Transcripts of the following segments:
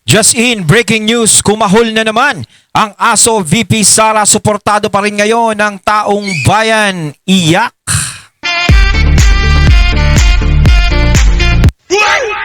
Just in, breaking news, kumahol na naman ang ASO VP Sara. Suportado pa rin ngayon ng taong bayan. Iyak.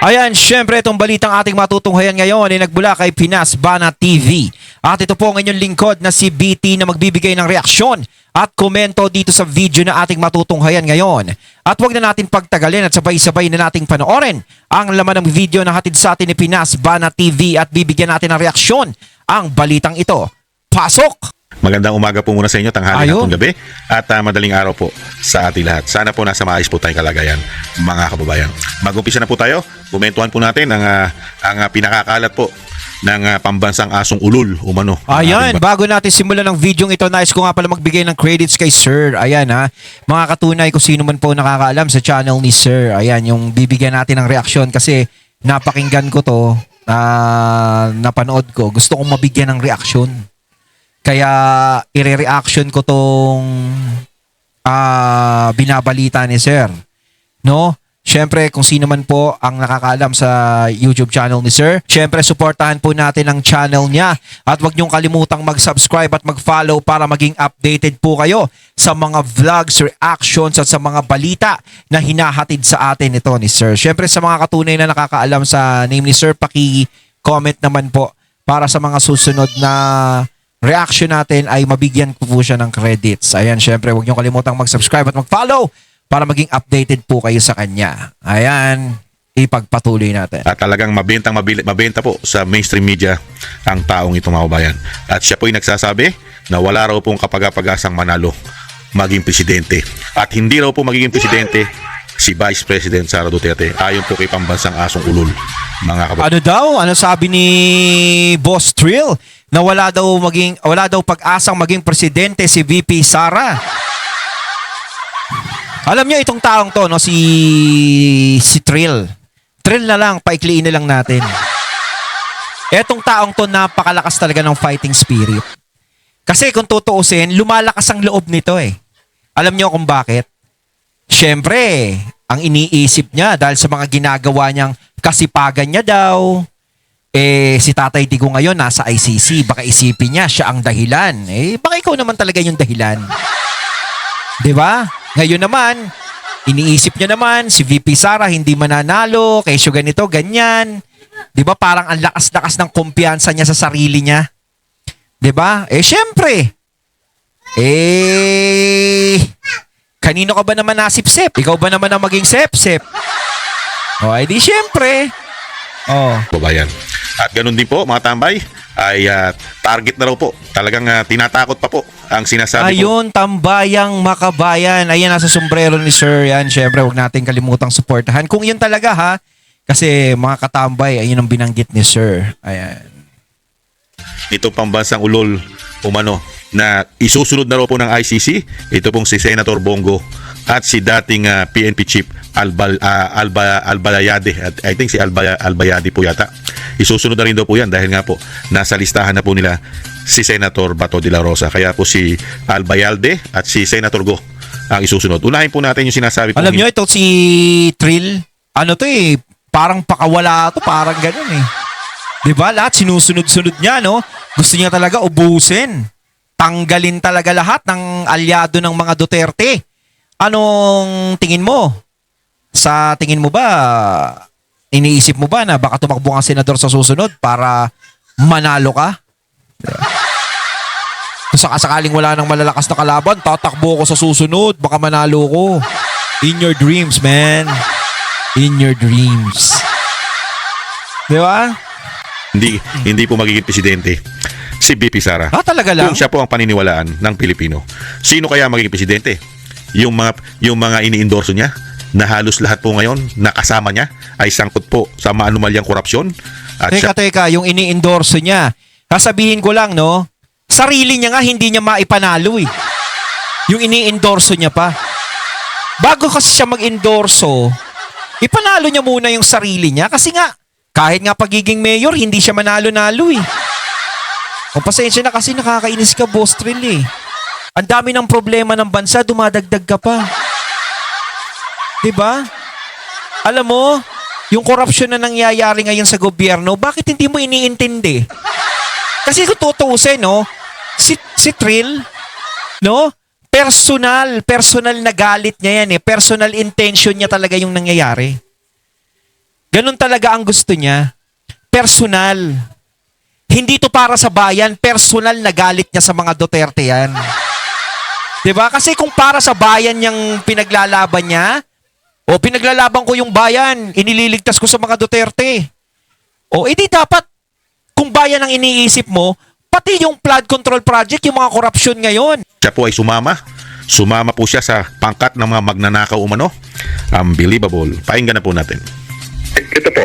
Ayan, syempre itong balitang ating matutunghayan ngayon ay nagbula kay Pinas Bana TV. At ito po ang inyong lingkod na si BT na magbibigay ng reaksyon at komento dito sa video na ating matutunghayan ngayon. At huwag na natin pagtagalin at sabay-sabay na nating panoorin ang laman ng video na hatid sa atin ni Pinas Bana TV at bibigyan natin ng reaksyon ang balitang ito. Pasok! Magandang umaga po muna sa inyo, tanghali hanggang gabi at madaling araw po sa ating lahat. Sana po nasa maayos po tayong kalagayan, mga kababayan. Mag-umpisa na po tayo. Kumentuhan po natin ang pinakakalat po ng pambansang asong ulol umano. Ayan, bago natin simulan ng video ito, nais ko nga pala magbigay ng credits kay Sir. Ayan ha, mga katunay kung sino man po nakakaalam sa channel ni Sir. Ayan, yung bibigyan natin ng reaksyon kasi napakinggan ko to, napanood ko. Gusto kong mabigyan ng reaksyon. Kaya ire-reaction ko tong binabalita ni Sir. No? Syempre, kung sino man po ang nakakaalam sa YouTube channel ni Sir, syempre, suportahan po natin ang channel niya. At huwag niyong kalimutang mag-subscribe at mag-follow para maging updated po kayo sa mga vlogs, reactions at sa mga balita na hinahatid sa atin ito ni Sir. Syempre, sa mga katunay na nakakaalam sa name ni Sir, paki-comment naman po para sa mga susunod na reaction natin ay mabigyan ko po siya ng credits. Ayan, syempre, huwag niyong kalimutang mag-subscribe at mag-follow para maging updated po kayo sa kanya. Ayan, ipagpatuloy natin. At talagang mabenta po sa mainstream media ang taong ito, mga kababayan. At siya po ay nagsasabi na wala raw pong kapag-asang manalo maging presidente. At hindi raw po magiging presidente si Vice President Sara Duterte ayon po kay pambansang asong ulol, mga kababayan. Ano daw? Ano sabi ni Boss Trill? Na wala daw pag-asang maging presidente si VP Sara. Alam niyo itong taong to, no, si Trill. Trill na lang, paikliin na lang natin. Etong taong to napakalakas talaga ng fighting spirit. Kasi kung tutuusin, lumalakas ang loob nito eh. Alam niyo kung bakit? Syempre, ang iniisip niya dahil sa mga ginagawa niyang kasipagan niya daw. Si Tatay Digong ngayon nasa ICC. Baka isipin niya siya ang dahilan. Baka ikaw naman talaga yung dahilan. 'Di ba? Ngayon naman, iniisip niya naman si VP Sara hindi mananalo, kaysa ganito, ganyan. 'Di ba? Parang ang lakas-lakas ng kumpiyansa niya sa sarili niya. 'Di ba? Syempre. Kanino ka ba naman nasipsip? Ikaw ba naman ang maging sepsip? Di syempre. Kababayan. At ganun din po, mga tambay, ay target na raw po. Talagang tinatakot pa po ang sinasabi po. Ayun, tambayang makabayan. Ayan, nasa sombrero ni Sir. Yan, syempre, huwag natin kalimutang suportahan. Kung yun talaga, ha? Kasi mga katambay, ayun ang binanggit ni Sir. Ayan. Itong pambansang ulol umano na isusunod na raw po ng ICC. Ito pong si Senator Bongo at si dating PNP Chief Albayade. I think si Albayade po yata. Isusunod na rin daw po yan dahil nga po nasa listahan na po nila si Senator Bato de la Rosa. Kaya po si Albayalde at si Senator Go ang isusunod. Unahin po natin yung sinasabi po. Alam nyo, ito si Trill, ano to parang pakawala to, parang ganun Diba? Lahat sinusunod-sunod niya, no? Gusto niya talaga ubusin. Tanggalin talaga lahat ng alyado ng mga Duterte. Anong tingin mo? Sa tingin mo ba, iniisip mo ba na baka tumakbo ang senador sa susunod para manalo ka? Kung sakasakaling wala nang malalakas na kalaban, tatakbo ko sa susunod, baka manalo ko. In your dreams, man. In your dreams. Di ba? Hindi po magiging presidente si VP Sara. Talaga lang? Kung siya po ang paniniwalaan ng Pilipino. Sino kaya magiging presidente? Yung mga ini-endorso niya na halos lahat po ngayon nakasama niya ay sangkot po sa maanumalyang korupsyon. At Teka, yung ini-endorso niya, sasabihin ko lang, no, sarili niya nga hindi niya maipanalo Yung ini-endorso niya pa. Bago kasi siya mag-endorso, ipanalo niya muna yung sarili niya kasi nga, kahit nga pagiging mayor, hindi siya manalo-nalo pasensya na kasi nakakainis ka, Boss Trill Ang dami ng problema ng bansa, dumadagdag ka pa. Diba? Alam mo, yung korupsyon na nangyayari ngayon sa gobyerno, bakit hindi mo iniintindi? Kasi kung tutuusin, no, si Trill, no, personal na galit niya yan eh. Personal intention niya talaga yung nangyayari. Ganun talaga ang gusto niya. Personal. Hindi to para sa bayan, personal na galit niya sa mga Duterte yan. 'Di ba? Kasi kung para sa bayan yung pinaglalaban niya, o pinaglalaban ko yung bayan, inililigtas ko sa mga Duterte. O edi dapat, kung bayan ang iniisip mo, pati yung flood control project, yung mga korupsyon ngayon. Siya po ay sumama. Sumama po siya sa pangkat ng mga magnanakaw umano. Unbelievable. Painggan na po natin. Ito po,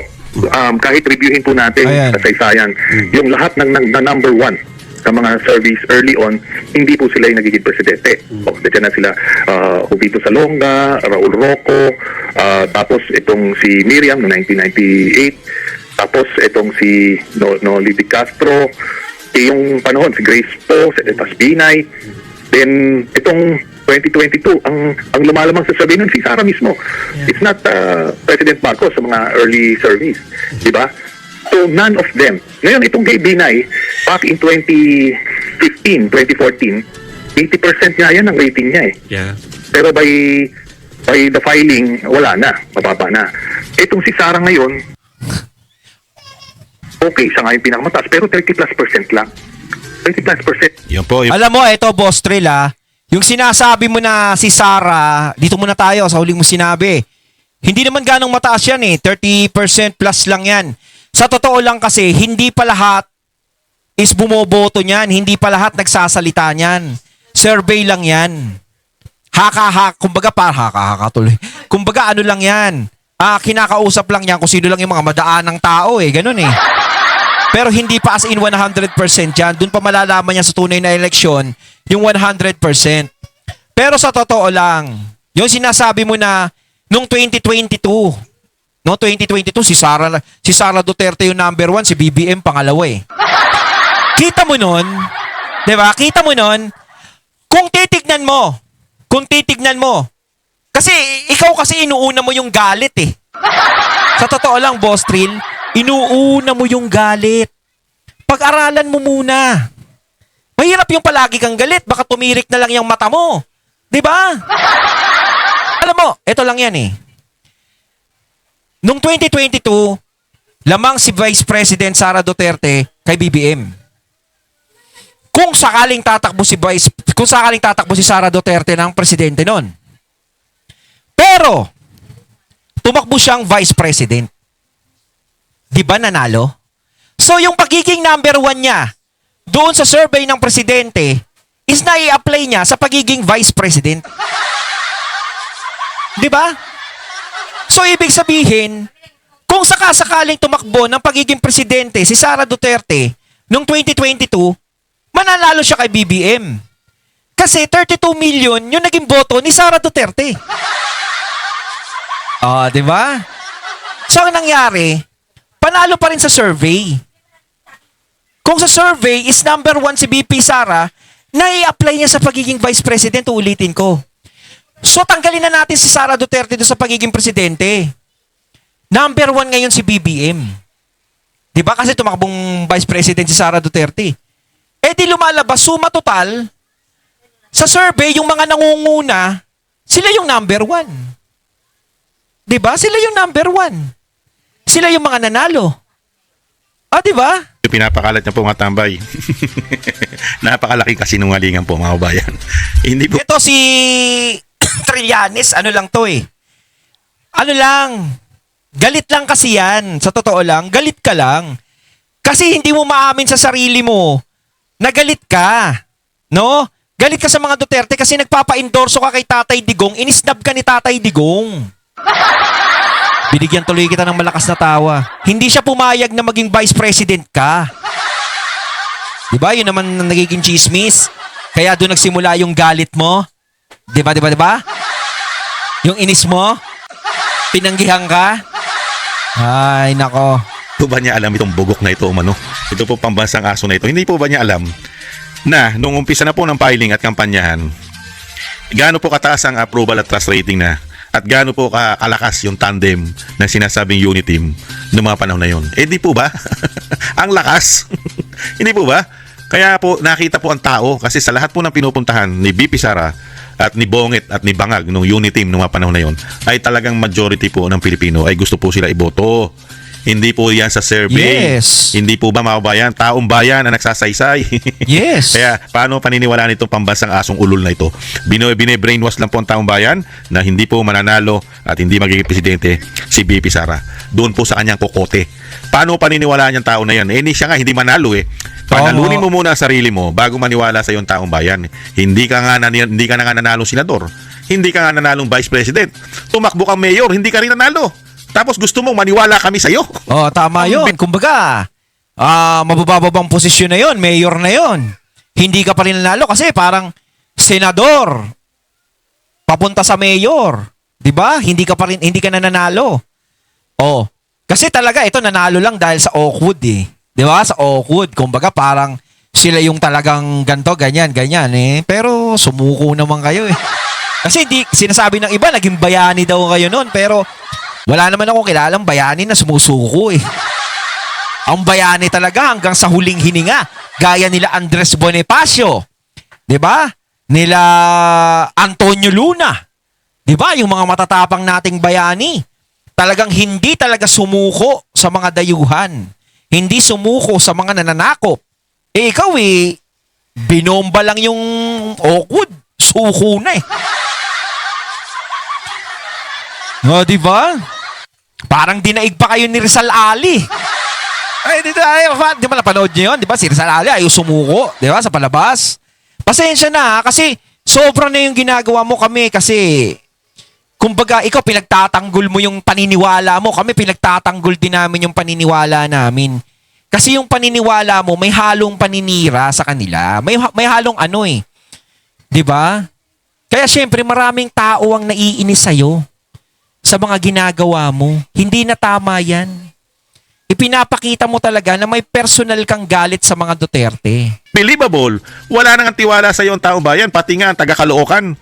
kahit reviewin po natin Ayan. kasaysayan, yung lahat ng number one sa mga service early on, hindi po sila yung nagiging presidente. O, dyan na sila, Jovito Salonga, Raul Roco, tapos itong si Miriam no 1998, tapos itong si Noli Di Castro, yung panahon, si Grace Po, si Etas Binay, then itong 2022, ang lumalamang sa sabi nun, si Sara mismo. It's not President Marcos sa mga early service. Diba? So, none of them. Ngayon, itong kay Binay, back in 2015, 2014, 80% nga yan ang rating niya eh. Yeah. Pero by the filing, wala na. Mababa na. Itong si Sara ngayon, okay, siya nga yung pinakamataas, pero 30+% lang. 30+%. Yun po. Yun. Alam mo, ito, Boss Trill, yung sinasabi mo na si Sara, dito muna tayo sa huling mo sinabi. Hindi naman ganong mataas yan eh. 30% plus lang yan. Sa totoo lang kasi, hindi pa lahat is bumoboto niyan. Hindi pa lahat nagsasalita niyan. Survey lang yan. Kumbaga haka tuloy. Kumbaga ano lang yan. Kinakausap lang yan kung sino lang yung mga madaan ng tao eh. Ganun eh. Pero hindi pa as in 100% yan. Doon pa malalaman niya sa tunay na eleksyon yung 100%. Pero sa totoo lang, yung sinasabi mo na nung 2022, si Sara Duterte yung number 1, si BBM pangalawa eh. Kita mo nun, 'di ba? Kita mo nun, kung titignan mo, kasi ikaw kasi inuuna mo yung galit eh. Sa totoo lang, Boss Trill, inuuna mo yung galit. Pag-aralan mo muna. Mahirap yung palagi kang galit. Baka tumirik na lang yung mata mo. 'Di ba? Alam mo, ito lang yan eh. Noong 2022, lamang si Vice President Sara Duterte kay BBM. Kung sakaling tatakbo si Sara Duterte ng presidente noon. Pero tumakbo siyang Vice President. 'Di ba nanalo? So yung pagiging number 1 niya doon sa survey ng presidente is na-i-apply niya sa pagiging vice president. Di ba? So, ibig sabihin, kung sakasakaling tumakbo ng pagiging presidente si Sara Duterte noong 2022, mananalo siya kay BBM. Kasi 32 million yung naging boto ni Sara Duterte. Di ba? So, ang nangyari, panalo pa rin sa survey. Kung sa survey is number 1 si BP Sara, nai-apply niya sa pagiging vice president, ulitin ko. So tanggalin na natin si Sara Duterte doon sa pagiging presidente. Number 1 ngayon si BBM. Di ba kasi tumakbong vice president si Sara Duterte. Eh di lumalabas, suma total, sa survey yung mga nangunguna, sila yung number 1. Di ba? Sila yung number 1. Sila yung mga nanalo. Di ba? Pinapakalat niya po mga tambay. Napakalaki kasinungalingan po mga kabayan. Hindi po. Ito si Trillanes, ano lang to eh. Ano lang, galit lang kasi yan. Sa totoo lang, galit ka lang. Kasi hindi mo maamin sa sarili mo na galit ka. No? Galit ka sa mga Duterte kasi nagpapa-endorso ka kay Tatay Digong, inisnab ka ni Tatay Digong. Binigyan tuloy kita ng malakas na tawa. Hindi siya pumayag na maging vice president ka. Diba? Yun naman ang nagiging chismis. Kaya doon nagsimula yung galit mo. Diba? Yung inis mo. Pinanggihan ka. Ay, nako. Ito ba niya alam itong bugok na ito umano? Ito po pambansang aso na ito. Hindi po ba niya alam na nung umpisa na po ng filing at kampanyahan, gaano po kataas ang approval at trust rating na At gaano po kalakas yung tandem na sinasabing unit team noong mga panahon na yon. Eh di po ba? Ang lakas. Hindi po ba? Kaya po nakita po ang tao kasi sa lahat po ng pinupuntahan ni BP Sara at ni Bonget at ni Bangag nung unit team noong mga panahon na yon ay talagang majority po ng Pilipino ay gusto po sila iboto. Hindi po yan sa survey. Yes. Hindi po ba mga bayan? Taong bayan na nagsasaysay. Yes. Kaya paano paniniwalaan itong pambansang asong ulol na ito? Bine-brainwash lang po ang taong bayan na hindi po mananalo at hindi magiging presidente si BP Sara. Doon po sa kanyang kokote. Paano paniniwalaan yung tao na yan? Eh, siya nga hindi manalo eh. Panalunin mo muna ang sarili mo bago maniwala sa iyong taong bayan. Hindi ka na nga nanalong senador. Hindi ka nga nanalong vice president. Tumakbo kang mayor, hindi ka rin nanalo. Tapos gusto mong maniwala kami sa iyo. Oh, tama yun. Kumbaga, mabababang posisyon na yun, mayor na yun. Hindi ka pa rin nanalo kasi parang senador papunta sa mayor. 'Di ba? Hindi ka na nanalo. Oh, kasi talaga ito nanalo lang dahil sa Oakwood eh. 'Di ba? Sa Oakwood, kumbaga parang sila yung talagang ganto, ganyan eh. Pero sumuko naman kayo eh. Kasi sinasabi ng iba naging bayani daw kayo noon, pero wala naman akong kilalang bayani na sumusuko eh. Ang bayani talaga hanggang sa huling hininga. Gaya nila Andres Bonifacio. 'Di ba? Nila Antonio Luna. 'Di ba? Yung mga matatapang nating bayani. Talagang hindi talaga sumuko sa mga dayuhan. Hindi sumuko sa mga nananakop. Eh ikaw binomba lang yung Oakwood. Suko na eh. No, 'di ba? Parang dinaig pa kayo ni Rizal Ali. Ay, di ba napanood niyo yun? Di ba si Rizal Ali ayaw sumuko, di ba, sa palabas? Pasensya na kasi sobra na yung ginagawa mo kami kasi kumbaga ikaw pinagtatanggol mo yung paniniwala mo, kami pinagtatanggol din namin yung paniniwala namin. Kasi yung paniniwala mo may halong paninira sa kanila. May halong ano eh. Di ba? Kaya syempre maraming tao ang naiinis sa'yo sa mga ginagawa mo. Hindi na tama yan. Ipinapakita mo talaga na may personal kang galit sa mga Duterte. Believable. Wala nang tiwala sa iyo ang taong bayan, pati nga ang taga-Caloocan.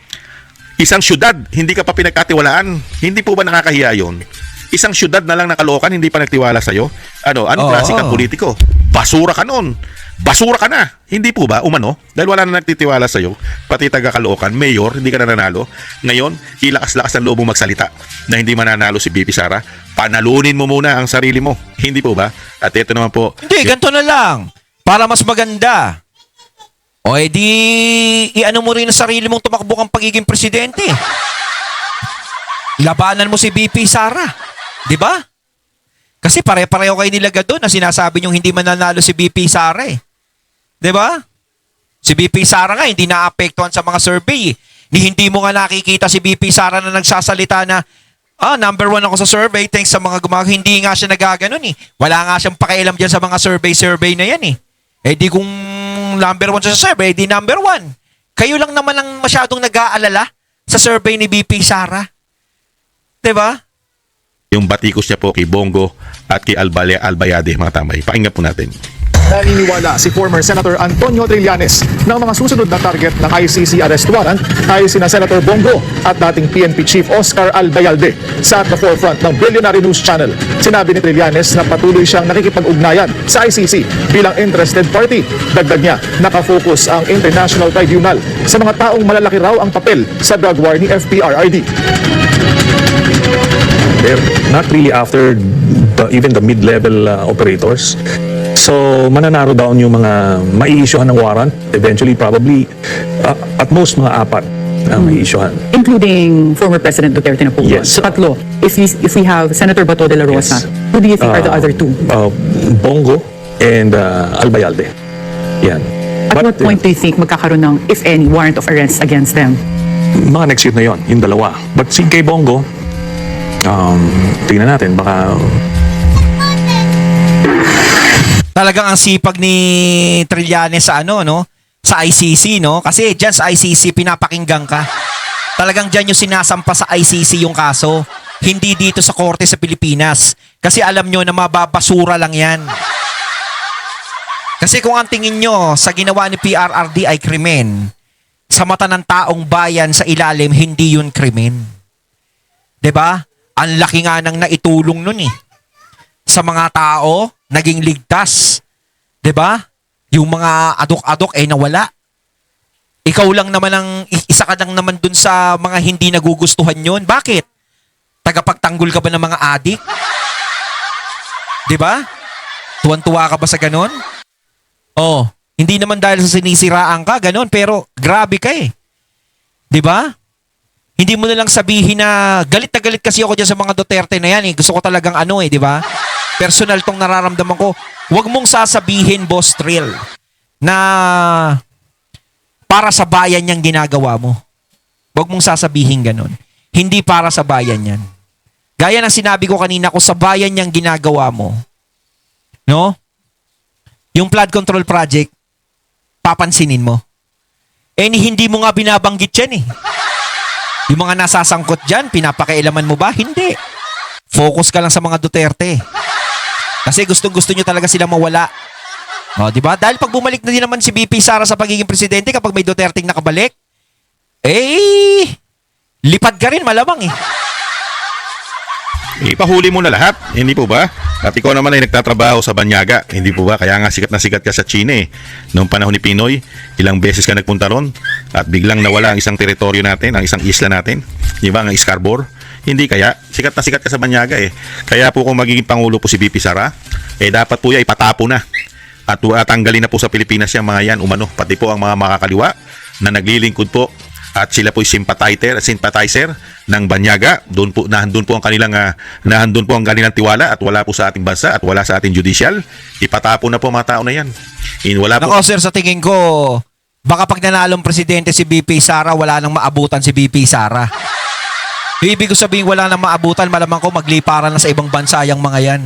Isang syudad, hindi ka pa pinagkatiwalaan. Hindi po ba nakakahiya yun? Isang syudad na lang na Caloocan, hindi pa nagtiwala sa iyo? Anong klase kang politiko? Basura ka noon. Basura ka na. Hindi po ba? Umano? Dahil wala na nagtitiwala sa iyo, pati taga-Caloocan, mayor, hindi ka na nanalo. Ngayon, ilakas-lakas ang loob mong magsalita na hindi mananalo si BP Sara. Panalunin mo muna ang sarili mo. Hindi po ba? At ito naman po. Hindi, ganito na lang. Para mas maganda. O edi, iano mo rin ang sarili mong tumakbo kang pagiging presidente. Labanan mo si BP Sara. Di ba? Kasi pare-pareho kayo nilagad doon na sinasabi niyong hindi mananalo si BP Sara eh. 'Di ba? Si BP Sara nga hindi naapektuhan sa mga survey. Hindi mo nga nakikita si BP Sara na nagsasalita na number 1 ako sa survey thanks sa mga gumagawa. Hindi nga siya nagaganon eh. Wala nga siyang pakialam diyan sa mga survey na yan eh. Eh di kung number 1 siya sa survey, di number 1. Kayo lang naman ang masyadong nag-aalala sa survey ni BP Sara. 'Di ba? Yung batikos niya po kay Bongo at kay Albayade, mga tamay. Pakinggan po natin. Naniniwala si former Senator Antonio Trillanes na ang mga susunod na target ng ICC arrest warrant ay sina Senator Bongo at dating PNP Chief Oscar Albayalde sa at the forefront ng Billionaire News Channel. Sinabi ni Trillanes na patuloy siyang nakikipag-ugnayan sa ICC bilang interested party. Dagdag niya, nakafocus ang International Tribunal sa mga taong malalaki raw ang papel sa drug war ni FPRRD. They're not really after even the mid-level operators. So, mananaro down yung mga mai-issuehan ng warrant. Eventually, probably, at most, mga 4 ang mai-issuehan. Including former President Duterte na po. Yes. So, tatlo. If we have Senator Bato de la Rosa, Yes. who do you think are the other 2? Bongo and Albayalde. Yan. At what point do you think magkakaroon ng, if any, warrant of arrest against them? Mga next year na yon, yung dalawa. But si kay Bongo, tingnan natin, baka Talagang ang sipag ni Trillanes sa sa ICC, no? Kasi diyan sa ICC pinapakinggan ka. Talagang diyan yung sinasampa sa ICC yung kaso, hindi dito sa korte sa Pilipinas. Kasi alam nyo na mababasura lang 'yan. Kasi kung ang tingin nyo sa ginawa ni PRRD ay krimen, sa mata ng taong bayan sa ilalim, hindi yun krimen. 'Di ba? Ang laki nga nang naitulong nun eh. Sa mga tao, naging ligtas. 'Di ba? Yung mga adok-adok nawala. Ikaw lang naman isa ka lang naman dun sa mga hindi nagugustuhan yon. Bakit? Tagapagtanggol ka ba ng mga adik? 'Di ba? Tuwan-tuwa ka ba sa ganon? Oh, hindi naman dahil sa sinisiraan ka, ganon, pero grabe ka eh. 'Di ba? Hindi mo na lang sabihin na galit kasi ako diyan sa mga Duterte na yan eh. Gusto ko talagang 'di ba? Personal tong nararamdaman ko. Huwag mong sasabihin, Boss Trill, na para sa bayan yang ginagawa mo. Huwag mong sasabihin ganun. Hindi para sa bayan yan. Gaya ng sinabi ko kanina, kung sa bayan yang ginagawa mo, no? Yung flood control project, papansinin mo. Hindi mo nga binabanggit yan eh. Yung mga nasasangkot dyan, pinapakailaman mo ba? Hindi. Focus ka lang sa mga Duterte. Kasi gustong-gusto nyo talaga sila mawala. O, di ba? Dahil pag bumalik na din naman si BP Sara sa pagiging presidente, kapag may Duterte nakabalik, lipad ka rin, malamang eh. Ipahuli mo na lahat, hindi po ba? At ikaw naman ay nagtatrabaho sa Banyaga, hindi po ba? Kaya nga sikat na sikat ka sa China eh. Noong panahon ni Pinoy, ilang beses ka nagpunta ron at biglang nawala ang isang teritoryo natin, ang isang isla natin, di ba? Ang Scarborough. Hindi kaya, sikat na sikat ka sa Banyaga eh. Kaya po kung magiging Pangulo po si BP Sara, dapat po ipatapo na. At tanggalin na po sa Pilipinas yung mga yan umano, pati po ang mga makakaliwa na naglilingkod po at sila po sympathizer ng Banyaga. Doon po nahandun po ang kanilang tiwala at wala po sa ating bansa at wala sa ating judicial. Ipatapo na po mga tao na yan. Wala po. Nako sir, sa tingin ko, baka pag nanalong presidente si BP Sara, wala nang maabutan si BP Sara. Ibig ko sabihin wala nang maabutan, malamang ko magliparan na sa ibang bansa yung mga yan.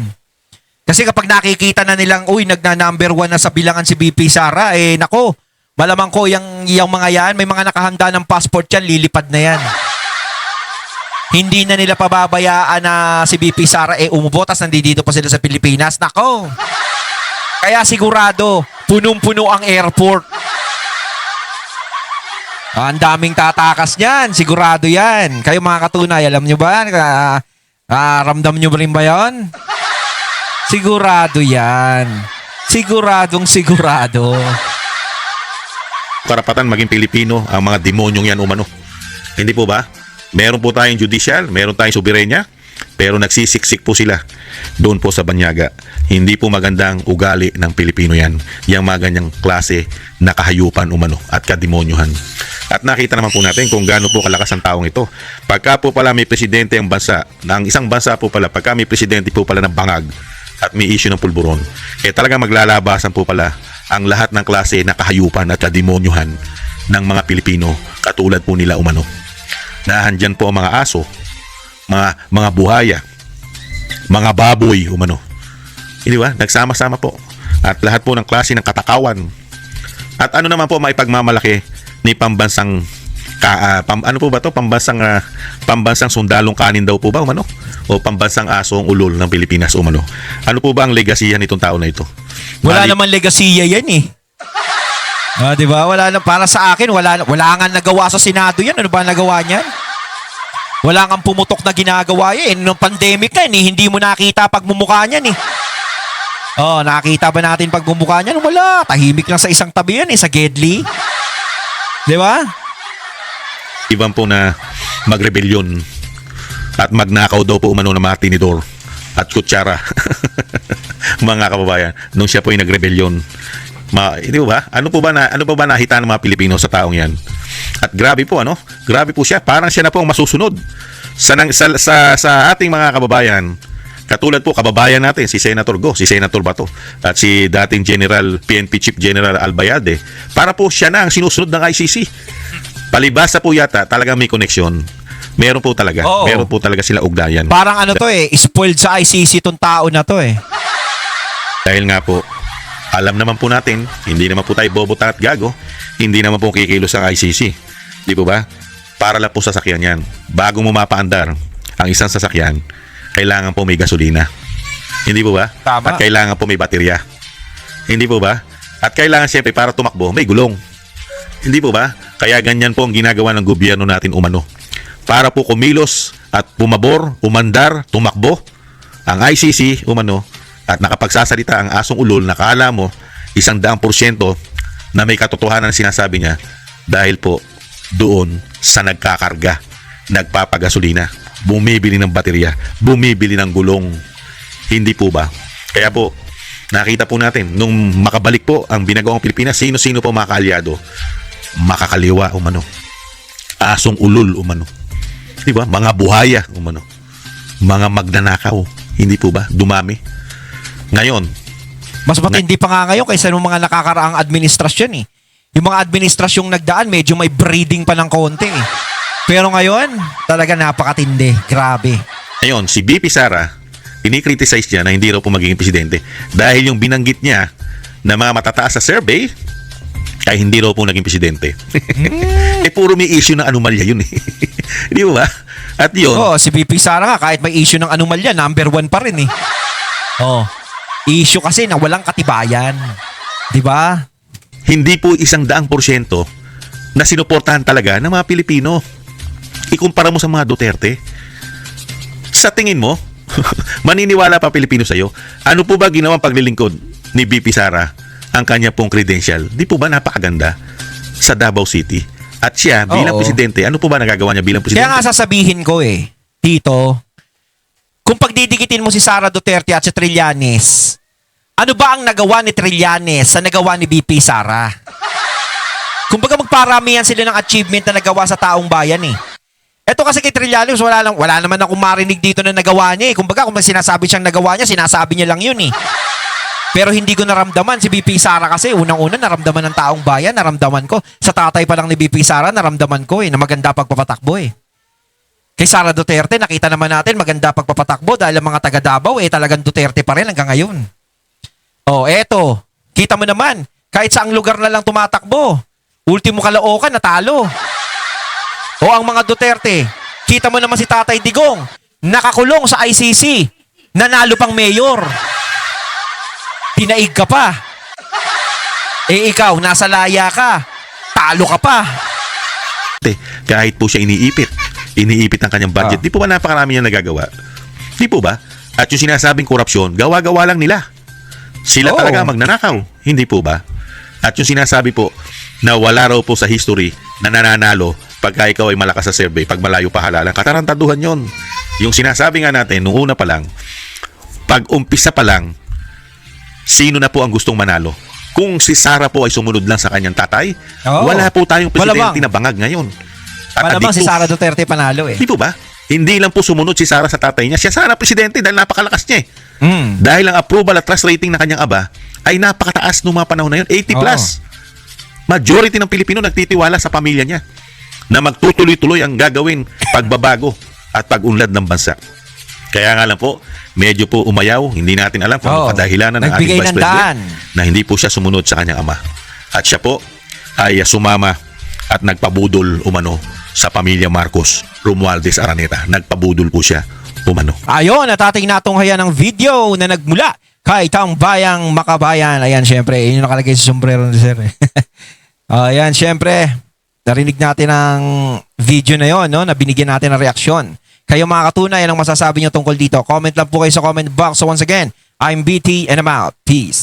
Kasi kapag nakikita na nilang, nagna-number 1 na sa bilangan si BP Sara, nako, malamang ko yung mga yan, may mga nakahanda ng passport yan, lilipad na yan. Hindi na nila pababayaan na si BP Sara umubot, tas nandito pa sila sa Pilipinas. Nako! Kaya sigurado, punong-puno ang airport. Ang daming tatakas niyan, sigurado yan. Kayo mga katunay, alam nyo ba? Ramdam nyo ba rin ba yun? Sigurado yan. Siguradong sigurado. Karapatan maging Pilipino ang mga demonyong yan umano. Hindi po ba? Meron po tayong judicial, meron tayong soberenya, pero nagsisiksik po sila doon po sa Banyaga. Hindi po magandang ugali ng Pilipino yan. Yang mga ganyang klase na kahayupan umano at kademonyuhan. At nakita naman po natin kung gaano po kalakas ang taong ito. Pagka po pala may presidente ang bansa, ng isang bansa po pala, pagka may presidente po pala ng bangag at may issue ng pulburon, talagang maglalabasan po pala ang lahat ng klase na kahayupan at kademonyuhan ng mga Pilipino katulad po nila umano. Nahandyan po ang mga aso, mga buhaya, mga baboy umano. Hindi ba? Nagsama-sama po. At lahat po ng klase ng katakawan. At ano naman po maipagmamalaki ni pambansang ano po ba to? Pambansang sundalong kanin daw po ba umano? O pambansang asong ulol ng Pilipinas umano? Ano po ba ang legasiya nitong tao na ito? Wala naman legasiya yan eh. Di ba? Wala na, para sa akin, wala nga nagawa sa Senado yan. Ano ba nagawa niyan? Wala nga pumutok na ginagawa yan. Nung pandemic na hindi mo nakita pagmumukha niyan eh. Nakita ba natin pagmumukha niyan? Wala. Tahimik lang sa isang tabi yan sa Gedli. Di ba? Ibang po na magrebelyon at magnakaw daw po umano ng mga tinidor at kutsara. Mga kababayan, nung siya po ay nagrebelyon. Hindi ba? Ano po ba nakita ng mga Pilipino sa taong yan? At grabe po Grabe po siya. Parang siya na po ang masusunod sa ating mga kababayan. Katulad po kababayan natin si Senator Bato at si dating PNP Chief General Albayalde. Para po siya na ang sinusunod ng ICC. Palibasa po yata talagang may koneksyon. Meron po talaga. Oo. Meron po talaga sila ugnayan. Parang spoiled sa ICC tong tao na to eh. Dahil nga po, alam naman po natin, hindi naman po tayo bobo at gago, hindi naman po kikilos ang ICC. Di po ba? Para lang po sasakyan yan. Bago mo mapaandar ang isang sasakyan, kailangan po may gasolina. Hindi po ba? Tama. At kailangan po may baterya. Hindi po ba? At kailangan siyempre para tumakbo, may gulong. Hindi po ba? Kaya ganyan po ang ginagawa ng gobyerno natin umano. para po kumilos at pumabor, umandar, tumakbo ang ICC umano at nakapagsasalita ang asong ulol na kala mo 100% na may katotohanan na sinasabi niya dahil po doon sa nagkakarga, nagpapagasolina, bumibili ng baterya, bumibili ng gulong. Hindi po ba? Kaya po, nakita po natin, nung makabalik po ang binagawang Pilipinas, sino-sino po mga kaalyado? Makakaliwa umano. Asong ulol umano. Di ba? Mga buhaya umano. Mga magnanakaw. Hindi po ba? Dumami. Ngayon, Mas matindi pa nga ngayon kaysa nung mga nakakaraang administrasyon eh. Yung mga administrasyong nagdaan, medyo may breeding pa ng konti eh. Pero ngayon, talaga napakatindi. Grabe. ngayon, si BP Sara, kinikriticize niya na hindi raw po magiging presidente dahil yung binanggit niya na mga matataas sa survey ay hindi raw po naging presidente. Puro may issue ng anomalya yun eh. Di ba? At yun, Oo, si BP Sara nga, kahit may issue ng anomalya, number 1 pa rin eh. Oo. Issue kasi na walang katibayan. Di ba? hindi po 100% na sinuportahan talaga ng mga Pilipino. Ikumpara mo sa mga Duterte. Sa tingin mo, maniniwala pa Pilipino sa'yo? Ano po ba ginawang paglilingkod ni BP Sara ang kanya pong credential? Di po ba napakaganda sa Davao City? At siya bilang Oo. presidente, ano po ba nagagawa niya bilang presidente? Kaya nga sasabihin ko eh, Tito, kung pagdidikitin mo si Sara Duterte at si Trillanes, ano ba ang nagawa ni Trillanes sa nagawa ni BP Sara? Kumbaga magparamihan sila ng achievement na nagawa sa taong bayan eh. Eto kasi kay Trillanes, wala naman akong marinig dito na nagawa niya eh. Kumbaga kung may sinasabi siyang nagawa niya, sinasabi niya lang yun eh. Pero hindi ko naramdaman si BP Sara kasi unang-una naramdaman ng taong bayan, naramdaman ko. Sa tatay pa lang ni BP Sara, naramdaman ko eh na maganda pagpapatakbo eh. Kay Sara Duterte, nakita naman natin maganda pagpapatakbo dahil ang mga taga Davao eh talagang Duterte pa rin hanggang ngayon. Oh, eto, kita mo naman, kahit saang lugar na lang tumatakbo, ultimo Caloocan natalo. O ang mga Duterte, kita mo naman si Tatay Digong, nakakulong sa ICC, nanalo pang mayor. Tinaig ka pa. Eh ikaw, nasa laya ka, talo ka pa. Kahit po siya iniipit ang kanyang budget, di po ba napakarami niya nagagawa? Di po ba? At yung sinasabing korupsyon, gawa-gawa lang nila. Sila Oo. talaga magnanakaw, hindi po ba? At yung sinasabi po na wala raw po sa history na nananalo pagka ikaw ay malakas sa survey, pag malayo pa halalan, katarantaduhan yon. Yung sinasabi nga natin, nung una pa lang, pag umpisa pa lang, sino na po ang gustong manalo? Kung si Sara po ay sumunod lang sa kanyang tatay, Oo. wala po tayong presidente Malamang. na bangag ngayon. At Malamang si adikto. Sara Duterte panalo eh. Di po ba? Hindi lang po sumunod si Sara sa tatay niya. Siya sana presidente dahil napakalakas niya eh. Mm. Dahil ang approval at trust rating ng kanyang aba ay napakataas noong mga panahon na yun. 80 plus. Majority ng Pilipino nagtitiwala sa pamilya niya na magtutuloy-tuloy ang gagawin pagbabago at pag-unlad ng bansa. Kaya nga lang po, medyo po umayaw. Hindi natin alam kung ano kadahilanan ng ating Nagbigay Vice ng President daan. na hindi po siya sumunod sa kanyang ama. At siya po ay sumama at nagpabudol umano sa pamilya Marcos Romualdez Araneta. Nagpabudol po siya umano. Ayon, at ating natunghayan ng video na nagmula kay Taong Bayang Makabayan. Ayan, syempre, yun yung nakalagay sa sombrero ni Sir. Ayan, syempre, narinig natin ang video na yon, no, na binigyan natin ng reaksyon. Kayo mga katunay, anong masasabi nyo tungkol dito? Comment lang po kayo sa comment box. So once again, I'm BT and I'm out. Peace.